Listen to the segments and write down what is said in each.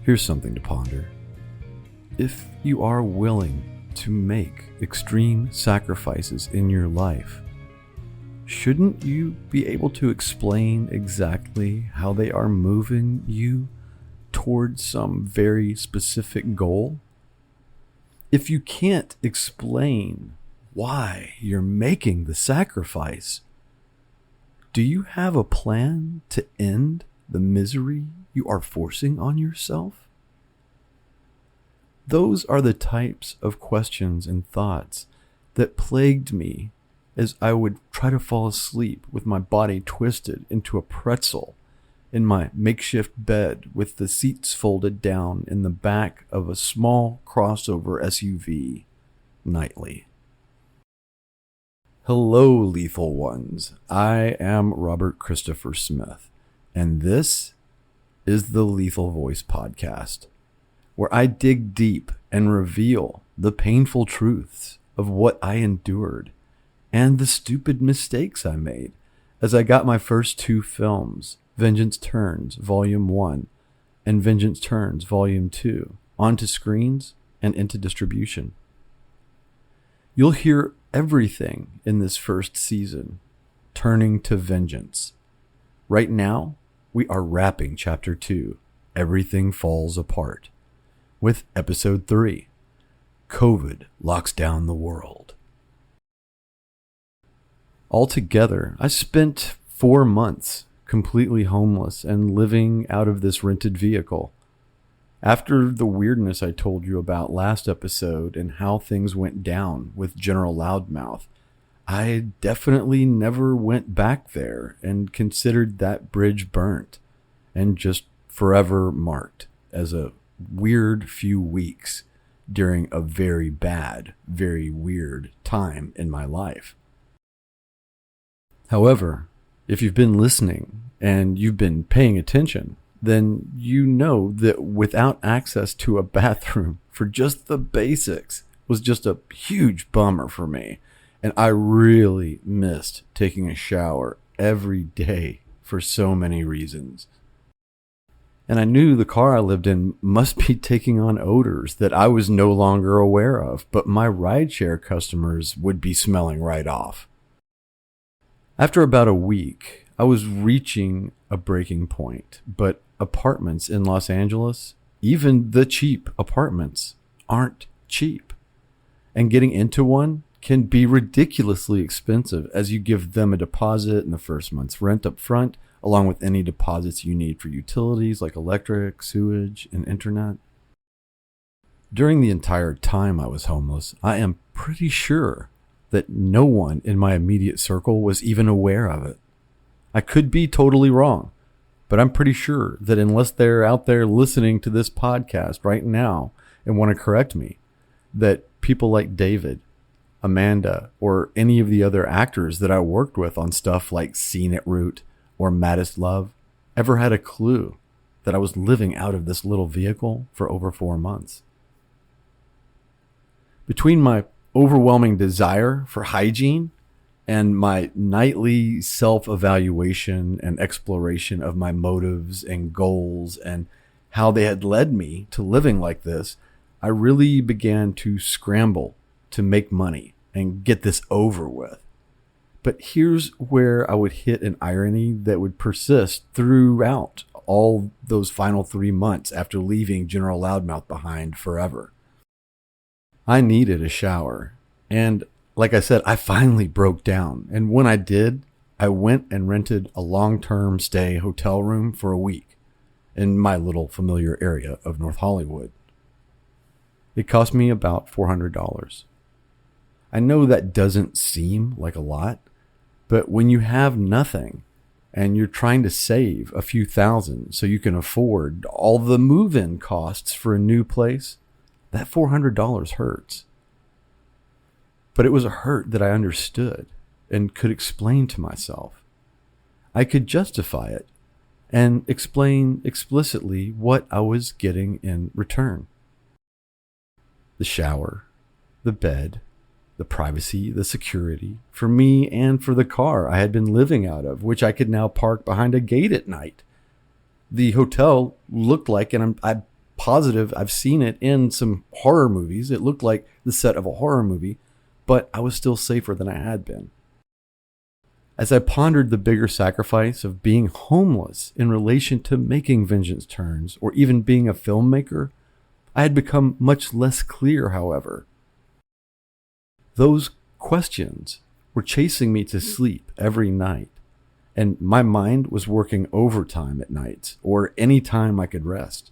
Here's something to ponder. If you are willing to make extreme sacrifices in your life, shouldn't you be able to explain exactly how they are moving you towards some very specific goal? If you can't explain why you're making the sacrifice, do you have a plan to end the misery you are forcing on yourself? Those are the types of questions and thoughts that plagued me as I would try to fall asleep with my body twisted into a pretzel in my makeshift bed with the seats folded down in the back of a small crossover SUV nightly. Hello, lethal ones. I am Robert Christopher Smith, and this is the Lethal Voice Podcast, where I dig deep and reveal the painful truths of what I endured and the stupid mistakes I made as I got my first two films, Vengeance Turns Volume 1 and Vengeance Turns Volume 2, onto screens and into distribution. You'll hear everything in this first season turning to vengeance. Right now, we are wrapping Chapter 2, Everything Falls Apart, with Episode 3, COVID Locks Down the World. Altogether, I spent 4 months completely homeless and living out of this rented vehicle. After the weirdness I told you about last episode and how things went down with General Loudmouth, I definitely never went back there and considered that bridge burnt and just forever marked as a weird few weeks during a very bad, very weird time in my life. However, if you've been listening and you've been paying attention, then you know that without access to a bathroom for just the basics was just a huge bummer for me. And I really missed taking a shower every day for so many reasons. And I knew the car I lived in must be taking on odors that I was no longer aware of, but my rideshare customers would be smelling right off. After about a week, I was reaching a breaking point, but apartments in Los Angeles, even the cheap apartments, aren't cheap. And getting into one can be ridiculously expensive as you give them a deposit and the first month's rent up front, along with any deposits you need for utilities like electric, sewage, and internet. During the entire time I was homeless, I am pretty sure that no one in my immediate circle was even aware of it. I could be totally wrong, but I'm pretty sure that unless they're out there listening to this podcast right now and want to correct me, that people like David, Amanda, or any of the other actors that I worked with on stuff like Scene at Root or Maddest Love ever had a clue that I was living out of this little vehicle for over 4 months. Between my overwhelming desire for hygiene and my nightly self-evaluation and exploration of my motives and goals and how they had led me to living like this, I really began to scramble to make money and get this over with. But here's where I would hit an irony that would persist throughout all those final 3 months after leaving General Loudmouth behind forever. I needed a shower, and like I said, I finally broke down. And when I did, I went and rented a long-term stay hotel room for a week in my little familiar area of North Hollywood. It cost me about $400. I know that doesn't seem like a lot, but when you have nothing and you're trying to save a few thousand so you can afford all the move-in costs for a new place, that $400 hurts. But it was a hurt that I understood and could explain to myself. I could justify it and explain explicitly what I was getting in return. The shower, the bed, the privacy, the security, for me and for the car I had been living out of, which I could now park behind a gate at night. The hotel looked like, and I positive I've seen it in some horror movies. It looked like the set of a horror movie, but I was still safer than I had been. As I pondered the bigger sacrifice of being homeless in relation to making Vengeance Turns, or even being a filmmaker, I had become much less clear, however. Those questions were chasing me to sleep every night, and my mind was working overtime at nights or any time I could rest.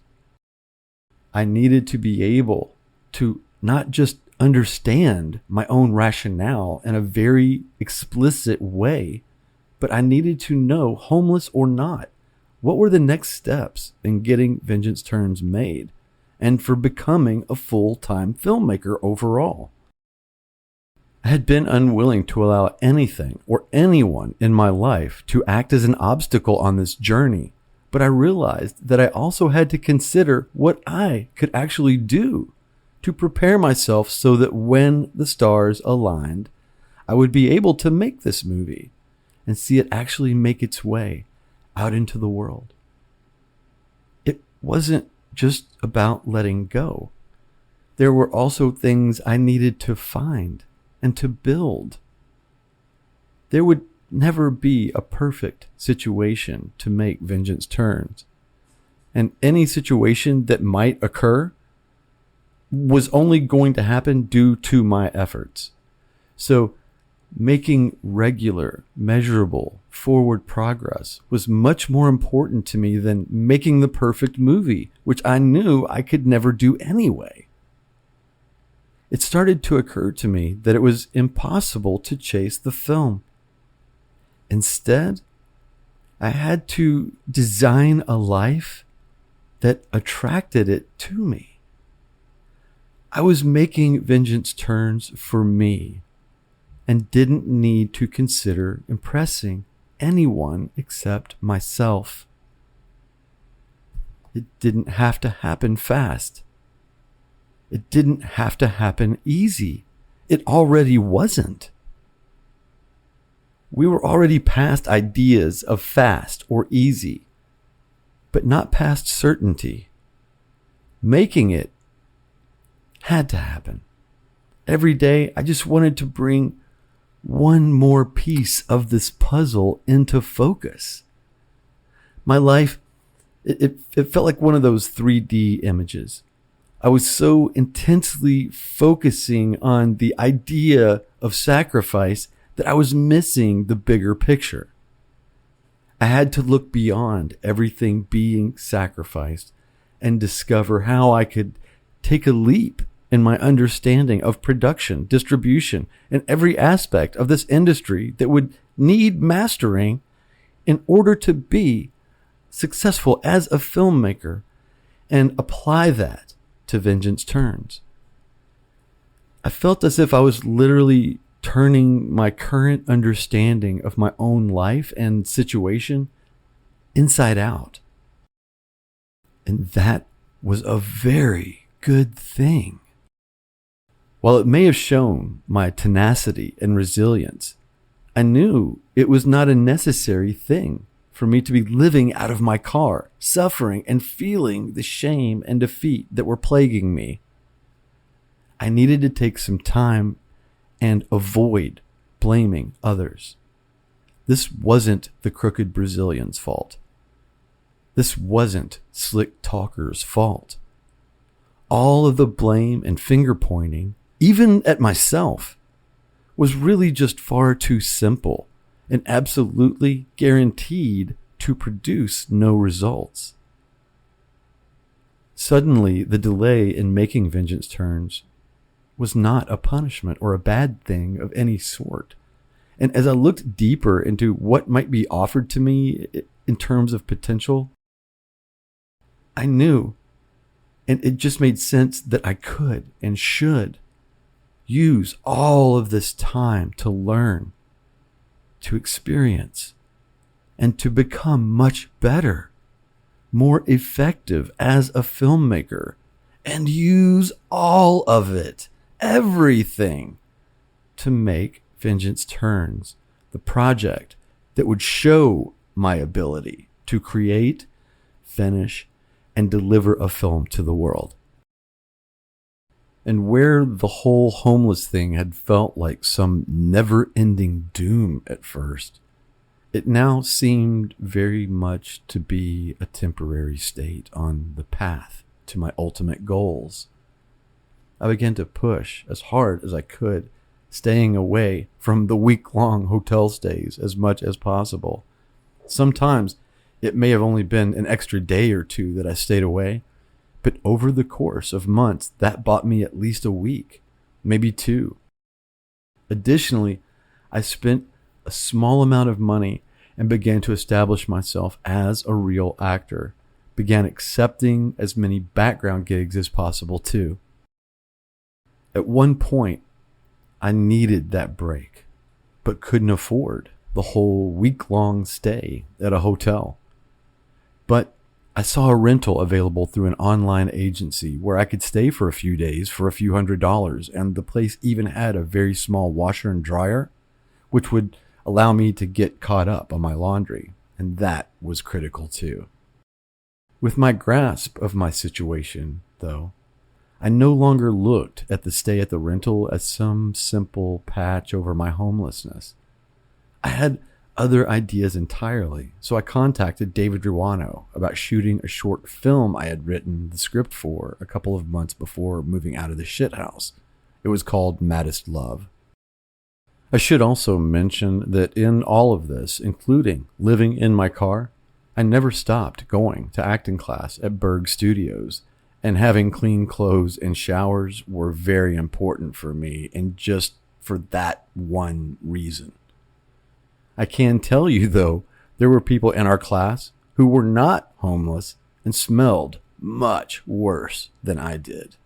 I needed to be able to not just understand my own rationale in a very explicit way, but I needed to know, homeless or not, what were the next steps in getting Vengeance Turns made and for becoming a full-time filmmaker overall. I had been unwilling to allow anything or anyone in my life to act as an obstacle on this journey, but I realized that I also had to consider what I could actually do to prepare myself so that when the stars aligned, I would be able to make this movie and see it actually make its way out into the world. It wasn't just about letting go. There were also things I needed to find and to build. There would never be a perfect situation to make Vengeance Turns, and any situation that might occur was only going to happen due to my efforts. So making regular, measurable, forward progress was much more important to me than making the perfect movie, which I knew I could never do anyway. It started to occur to me that it was impossible to chase the film. Instead, I had to design a life that attracted it to me. I was making Vengeance Turns for me and didn't need to consider impressing anyone except myself. It didn't have to happen fast. It didn't have to happen easy. It already wasn't. We were already past ideas of fast or easy, but not past certainty. Making it had to happen. Every day, I just wanted to bring one more piece of this puzzle into focus. My life, it felt like one of those 3D images. I was so intensely focusing on the idea of sacrifice that I was missing the bigger picture. I had to look beyond everything being sacrificed and discover how I could take a leap in my understanding of production, distribution, and every aspect of this industry that would need mastering in order to be successful as a filmmaker, and apply that to Vengeance Turns. I felt as if I was literally turning my current understanding of my own life and situation inside out. And that was a very good thing. While it may have shown my tenacity and resilience, I knew it was not a necessary thing for me to be living out of my car, suffering and feeling the shame and defeat that were plaguing me. I needed to take some time and avoid blaming others. This wasn't the crooked Brazilian's fault. This wasn't Slick Talker's fault. All of the blame and finger pointing, even at myself, was really just far too simple and absolutely guaranteed to produce no results. Suddenly, the delay in making Vengeance Turns was not a punishment or a bad thing of any sort. And as I looked deeper into what might be offered to me in terms of potential, I knew, and it just made sense, that I could and should use all of this time to learn, to experience, and to become much better, more effective as a filmmaker, and use all of it, everything, to make Vengeance Turns the project that would show my ability to create, finish, and deliver a film to the world. And where the whole homeless thing had felt like some never-ending doom at first, it now seemed very much to be a temporary state on the path to my ultimate goals. I began to push as hard as I could, staying away from the week-long hotel stays as much as possible. Sometimes it may have only been an extra day or two that I stayed away, but over the course of months, that bought me at least a week, maybe two. Additionally, I spent a small amount of money and began to establish myself as a real actor, began accepting as many background gigs as possible too. At one point, I needed that break, but couldn't afford the whole week-long stay at a hotel. But I saw a rental available through an online agency where I could stay for a few days for a few $100s, and the place even had a very small washer and dryer, which would allow me to get caught up on my laundry, and that was critical too. With my grasp of my situation, though, I no longer looked at the stay at the rental as some simple patch over my homelessness. I had other ideas entirely, so I contacted David Ruano about shooting a short film I had written the script for a couple of months before moving out of the shithouse. It was called Maddest Love. I should also mention that in all of this, including living in my car, I never stopped going to acting class at Berg Studios, and having clean clothes and showers were very important for me, and just for that one reason. I can tell you, though, there were people in our class who were not homeless and smelled much worse than I did.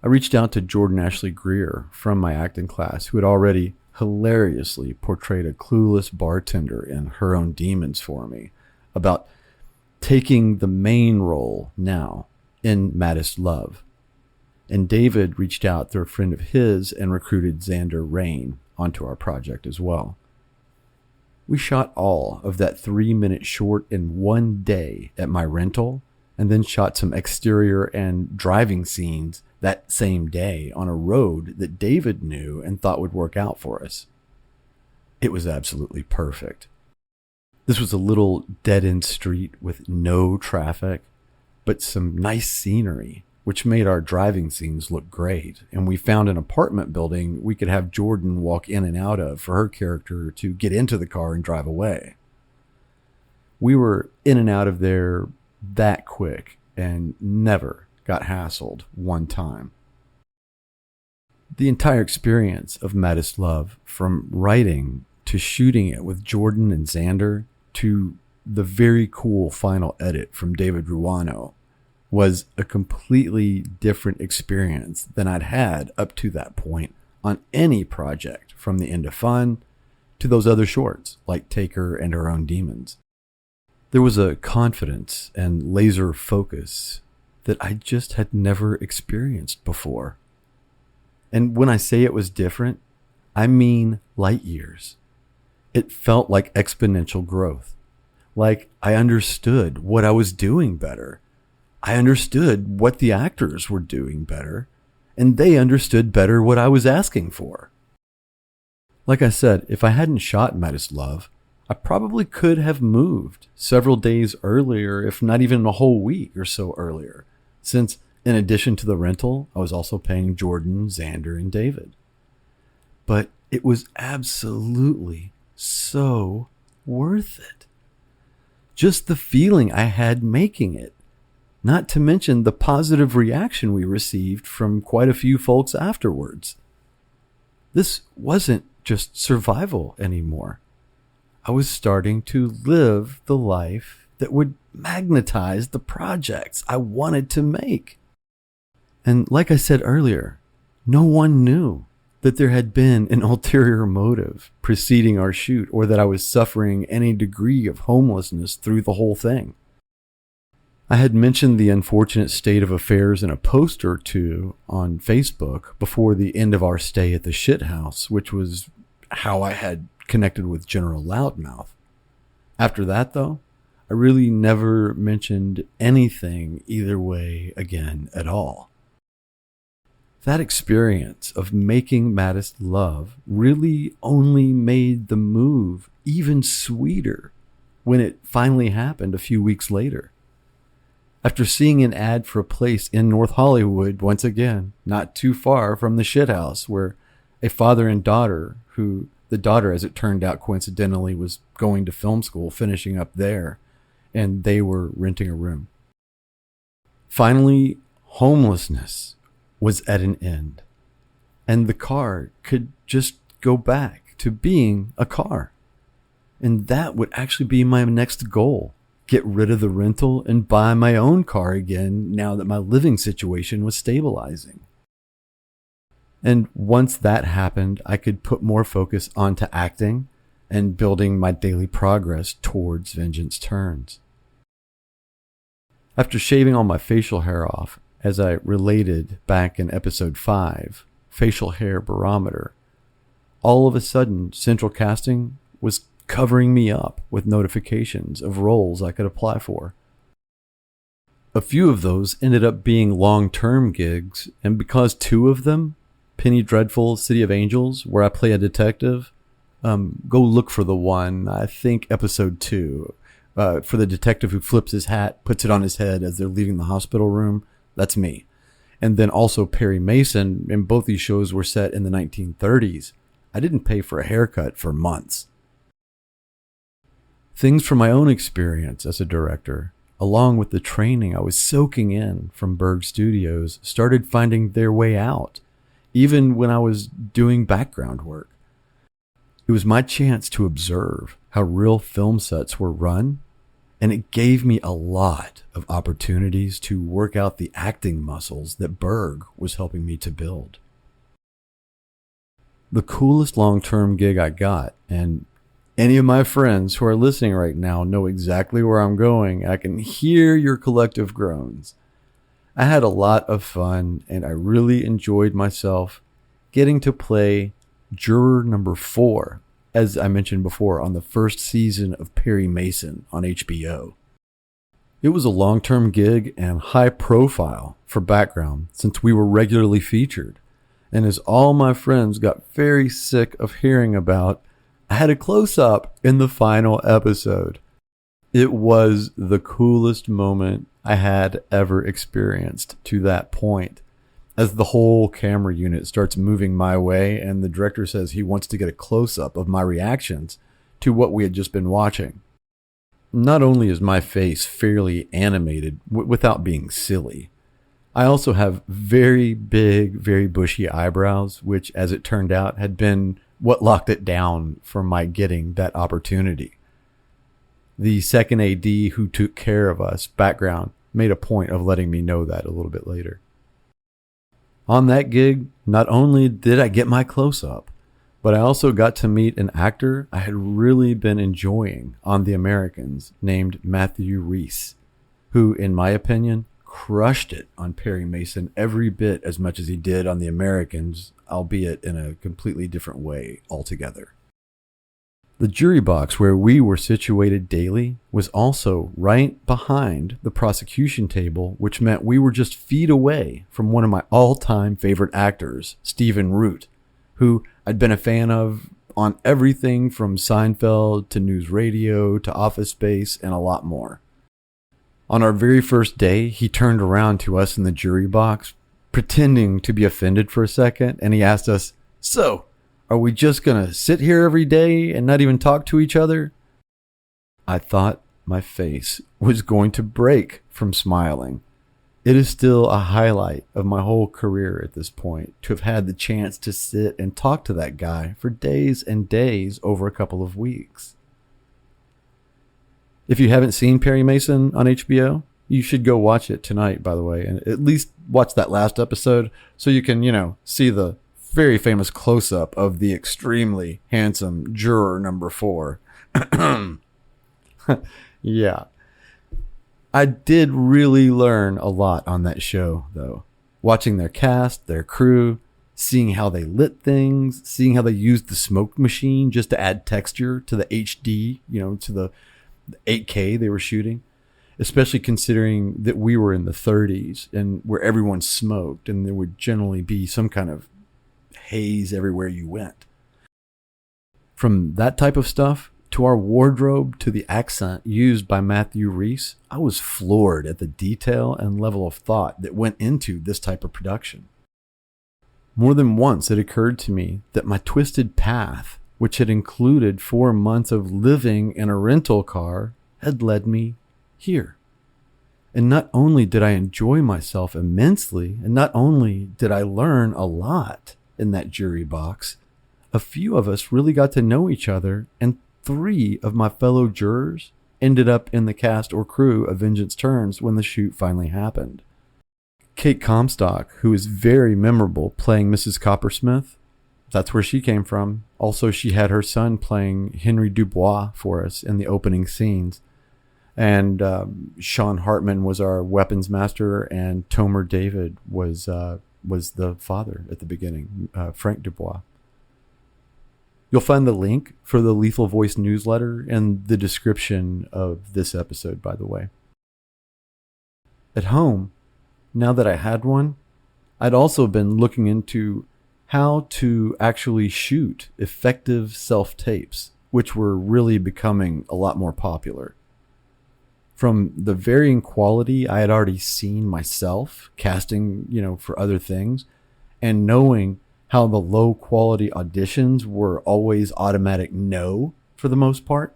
I reached out to Jordan Ashley Greer from my acting class, who had already hilariously portrayed a clueless bartender in Her Own Demons for me, about taking the main role now in Maddest Love. And David reached out through a friend of his and recruited Xander Rain onto our project as well. We shot all of that 3-minute short in one day at my rental, and then shot some exterior and driving scenes that same day on a road that David knew and thought would work out for us. It was absolutely perfect. This was a little dead-end street with no traffic, but some nice scenery, which made our driving scenes look great. And we found an apartment building we could have Jordan walk in and out of for her character to get into the car and drive away. We were in and out of there that quick and never got hassled one time. The entire experience of Maddest Love, from writing to shooting it with Jordan and Xander to the very cool final edit from David Ruano, was a completely different experience than I'd had up to that point on any project, from The End of Fun to those other shorts like Taker and Her Own Demons. There was a confidence and laser focus that I just had never experienced before. And when I say it was different, I mean light years. It felt like exponential growth. Like I understood what I was doing better. I understood what the actors were doing better, and they understood better what I was asking for. Like I said, if I hadn't shot Maddest Love, I probably could have moved several days earlier, if not even a whole week or so earlier, since in addition to the rental, I was also paying Jordan, Xander, and David. But it was absolutely so worth it. Just the feeling I had making it. Not to mention the positive reaction we received from quite a few folks afterwards. This wasn't just survival anymore. I was starting to live the life that would magnetize the projects I wanted to make. And like I said earlier, no one knew that there had been an ulterior motive preceding our shoot, or that I was suffering any degree of homelessness through the whole thing. I had mentioned the unfortunate state of affairs in a post or two on Facebook before the end of our stay at the shithouse, which was how I had connected with General Loudmouth. After that, though, I really never mentioned anything either way again at all. That experience of making Maddest Love really only made the move even sweeter when it finally happened a few weeks later. After seeing an ad for a place in North Hollywood, once again, not too far from the shithouse, where a father and daughter, who the daughter, as it turned out coincidentally, was going to film school, finishing up there, and they were renting a room. Finally, homelessness was at an end, and the car could just go back to being a car. And that would actually be my next goal. Get rid of the rental and buy my own car again now that my living situation was stabilizing. And once that happened, I could put more focus onto acting and building my daily progress towards Vengeance Turns. After shaving all my facial hair off, as I related back in episode 5, Facial Hair Barometer, all of a sudden Central Casting was covering me up with notifications of roles I could apply for. A few of those ended up being long-term gigs, and because 2 of them, Penny Dreadful, City of Angels, where I play a detective, go look for the one, I think episode 2, for the detective who flips his hat, puts it on his head as they're leaving the hospital room. That's me. And then also Perry Mason, and both these shows were set in the 1930s. I didn't pay for a haircut for months. Things from my own experience as a director, along with the training I was soaking in from Berg Studios, started finding their way out, even when I was doing background work. It was my chance to observe how real film sets were run, and it gave me a lot of opportunities to work out the acting muscles that Berg was helping me to build. The coolest long-term gig I got, and any of my friends who are listening right now know exactly where I'm going. I can hear your collective groans. I had a lot of fun, and I really enjoyed myself getting to play juror number 4, as I mentioned before, on the first season of Perry Mason on HBO. It was a long-term gig and high profile for background since we were regularly featured. And as all my friends got very sick of hearing about, I had a close-up in the final episode. It was the coolest moment I had ever experienced to that point. As the whole camera unit starts moving my way and the director says he wants to get a close-up of my reactions to what we had just been watching. Not only is my face fairly animated without being silly, I also have very big, very bushy eyebrows, which, as it turned out, had been what locked it down for my getting that opportunity. The second AD who took care of us, background, made a point of letting me know that a little bit later. On that gig, not only did I get my close-up, but I also got to meet an actor I had really been enjoying on The Americans named Matthew Rhys, who, in my opinion, crushed it on Perry Mason every bit as much as he did on The Americans, albeit in a completely different way altogether. The jury box where we were situated daily was also right behind the prosecution table, which meant we were just feet away from one of my all-time favorite actors, Stephen Root, who I'd been a fan of on everything from Seinfeld to News Radio to Office Space and a lot more. On our very first day, he turned around to us in the jury box, pretending to be offended for a second, and he asked us, "So, are we just going to sit here every day and not even talk to each other?" I thought my face was going to break from smiling. It is still a highlight of my whole career at this point to have had the chance to sit and talk to that guy for days and days over a couple of weeks. If you haven't seen Perry Mason on HBO, you should go watch it tonight, by the way, and at least watch that last episode so you can, see the very famous close-up of the extremely handsome juror number 4. Yeah. I did really learn a lot on that show, though. Watching their cast, their crew, seeing how they lit things, seeing how they used the smoke machine just to add texture to the HD, to 8K they were shooting, especially considering that we were in the 30s and where everyone smoked and there would generally be some kind of haze everywhere you went. From that type of stuff to our wardrobe to the accent used by Matthew Rhys, I was floored at the detail and level of thought that went into this type of production. More than once it occurred to me that my twisted path, which had included 4 months of living in a rental car, had led me here. And not only did I enjoy myself immensely, and not only did I learn a lot in that jury box, a few of us really got to know each other, and 3 of my fellow jurors ended up in the cast or crew of Vengeance Turns when the shoot finally happened. Kate Comstock, who is very memorable playing Mrs. Coppersmith, that's where she came from. Also, she had her son playing Henry Dubois for us in the opening scenes. And Sean Hartman was our weapons master, and Tomer David was the father at the beginning, Frank Dubois. You'll find the link for the Lethal Voice newsletter in the description of this episode, by the way. At home, now that I had one, I'd also been looking into how to actually shoot effective self-tapes, which were really becoming a lot more popular. From the varying quality I had already seen myself casting, for other things, and knowing how the low quality auditions were always automatic no for the most part,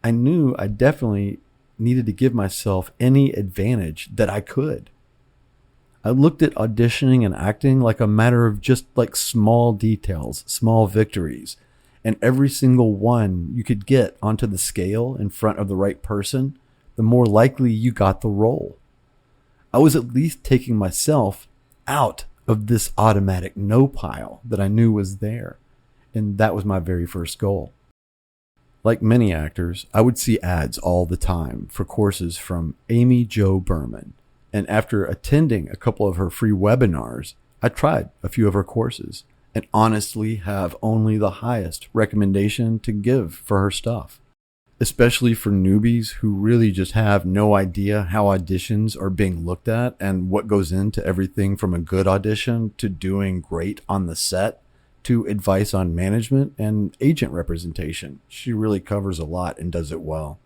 I knew I definitely needed to give myself any advantage that I could. I looked at auditioning and acting like a matter of just like small details, small victories, and every single one you could get onto the scale in front of the right person, the more likely you got the role. I was at least taking myself out of this automatic no pile that I knew was there, and that was my very first goal. Like many actors, I would see ads all the time for courses from Amy Jo Berman, and after attending a couple of her free webinars, I tried a few of her courses and honestly have only the highest recommendation to give for her stuff. Especially for newbies who really just have no idea how auditions are being looked at and what goes into everything from a good audition to doing great on the set to advice on management and agent representation. She really covers a lot and does it well.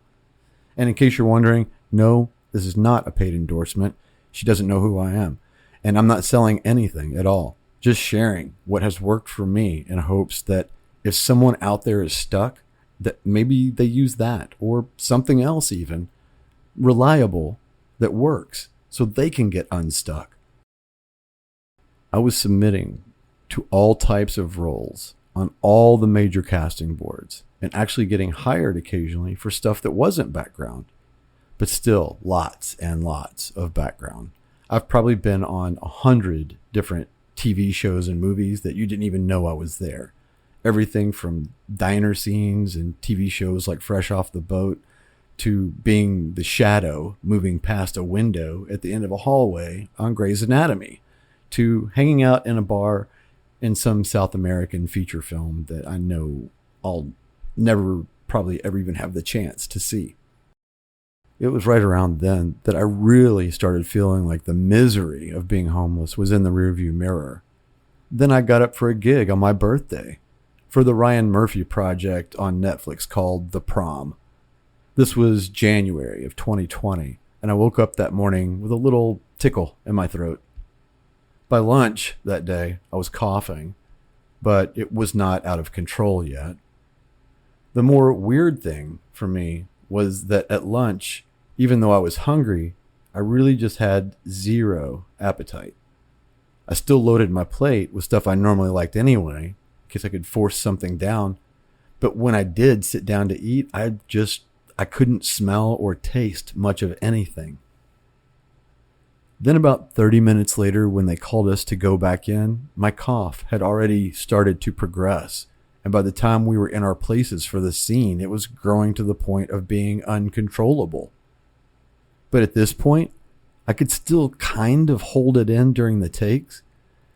And in case you're wondering, no, this is not a paid endorsement. She doesn't know who I am. And I'm not selling anything at all. Just sharing what has worked for me in hopes that if someone out there is stuck, that maybe they use that or something else even reliable that works so they can get unstuck. I was submitting to all types of roles on all the major casting boards and actually getting hired occasionally for stuff that wasn't background, but still lots and lots of background. I've probably been on 100 different TV shows and movies that you didn't even know I was there. Everything from diner scenes and TV shows like Fresh Off the Boat to being the shadow moving past a window at the end of a hallway on Grey's Anatomy to hanging out in a bar in some South American feature film that I know I'll never probably ever even have the chance to see. It was right around then that I really started feeling like the misery of being homeless was in the rearview mirror. Then I got up for a gig on my birthday for the Ryan Murphy project on Netflix called The Prom. This was January of 2020, and I woke up that morning with a little tickle in my throat. By lunch that day, I was coughing, but it was not out of control yet. The more weird thing for me was that at lunch, even though I was hungry, I really just had zero appetite. I still loaded my plate with stuff I normally liked anyway, in case I could force something down. But when I did sit down to eat, I couldn't smell or taste much of anything. Then about 30 minutes later, when they called us to go back in, my cough had already started to progress. And by the time we were in our places for the scene, it was growing to the point of being uncontrollable. But at this point, I could still kind of hold it in during the takes.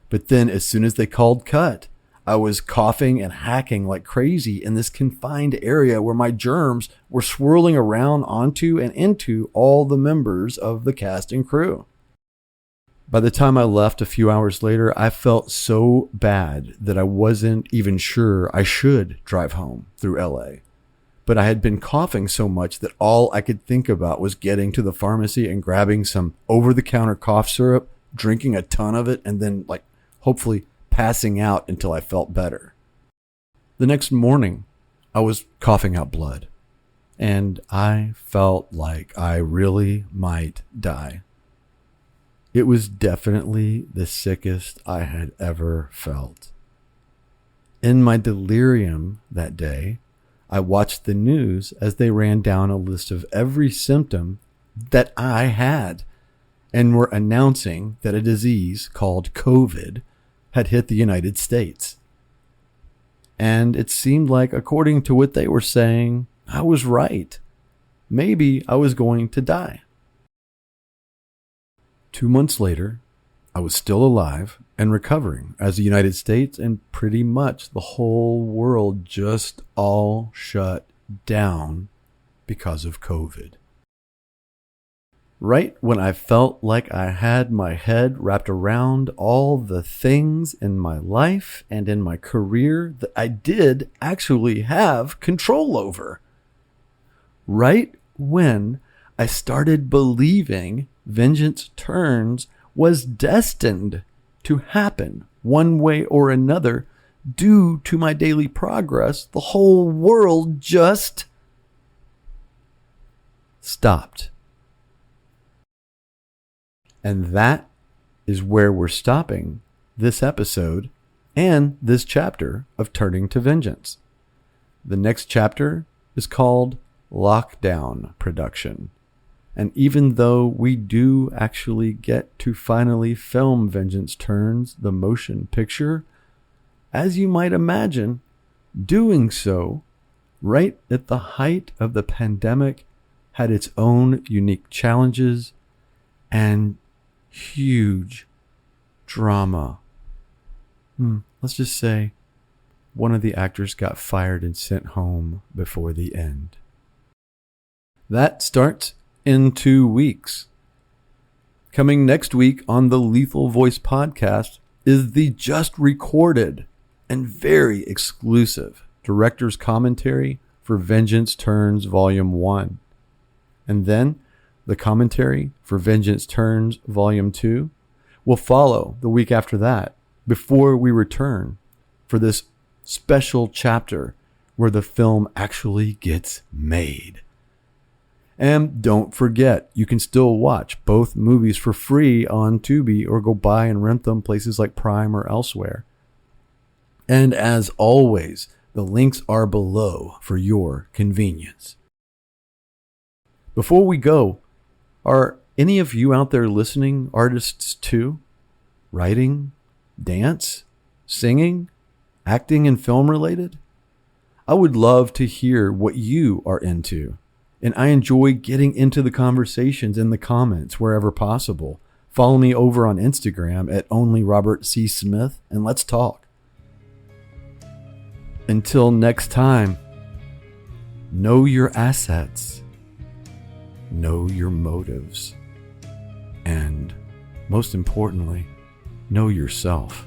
But then as soon as they called cut, I was coughing and hacking like crazy in this confined area where my germs were swirling around onto and into all the members of the cast and crew. By the time I left a few hours later, I felt so bad that I wasn't even sure I should drive home through LA. But I had been coughing so much that all I could think about was getting to the pharmacy and grabbing some over-the-counter cough syrup, drinking a ton of it, and then hopefully passing out until I felt better. The next morning, I was coughing out blood, and I felt like I really might die. It was definitely the sickest I had ever felt. In my delirium that day, I watched the news as they ran down a list of every symptom that I had and were announcing that a disease called COVID had hit the United States. And it seemed like, according to what they were saying, I was right. Maybe I was going to die. 2 months later, I was still alive and recovering as the United States and pretty much the whole world just all shut down because of COVID. Right when I felt like I had my head wrapped around all the things in my life and in my career that I did actually have control over. Right when I started believing Vengeance Turns was destined to happen one way or another due to my daily progress, the whole world just stopped. And that is where we're stopping this episode and this chapter of Turning to Vengeance. The next chapter is called Lockdown Production. And even though we do actually get to finally film Vengeance Turns, the motion picture, as you might imagine, doing so right at the height of the pandemic had its own unique challenges and huge drama. Let's just say one of the actors got fired and sent home before the end. That starts in 2 weeks. Coming next week on the Lethal Voice podcast is the just recorded and very exclusive director's commentary for Vengeance Turns Volume 1. And then the commentary for Vengeance Turns Volume 2 will follow the week after that, before we return for this special chapter where the film actually gets made. And don't forget, you can still watch both movies for free on Tubi or go buy and rent them places like Prime or elsewhere. And as always, the links are below for your convenience. Before we go, are any of you out there listening artists too? Writing, dance, singing, acting and film related? I would love to hear what you are into. And I enjoy getting into the conversations in the comments wherever possible. Follow me over on Instagram at onlyrobertcsmith and let's talk. Until next time, know your assets, know your motives, and most importantly, know yourself.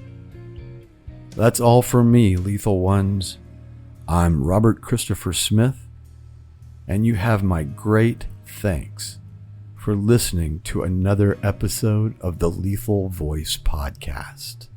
That's all from me, Lethal Ones. I'm Robert Christopher Smith. And you have my great thanks for listening to another episode of the Lethal Voice podcast.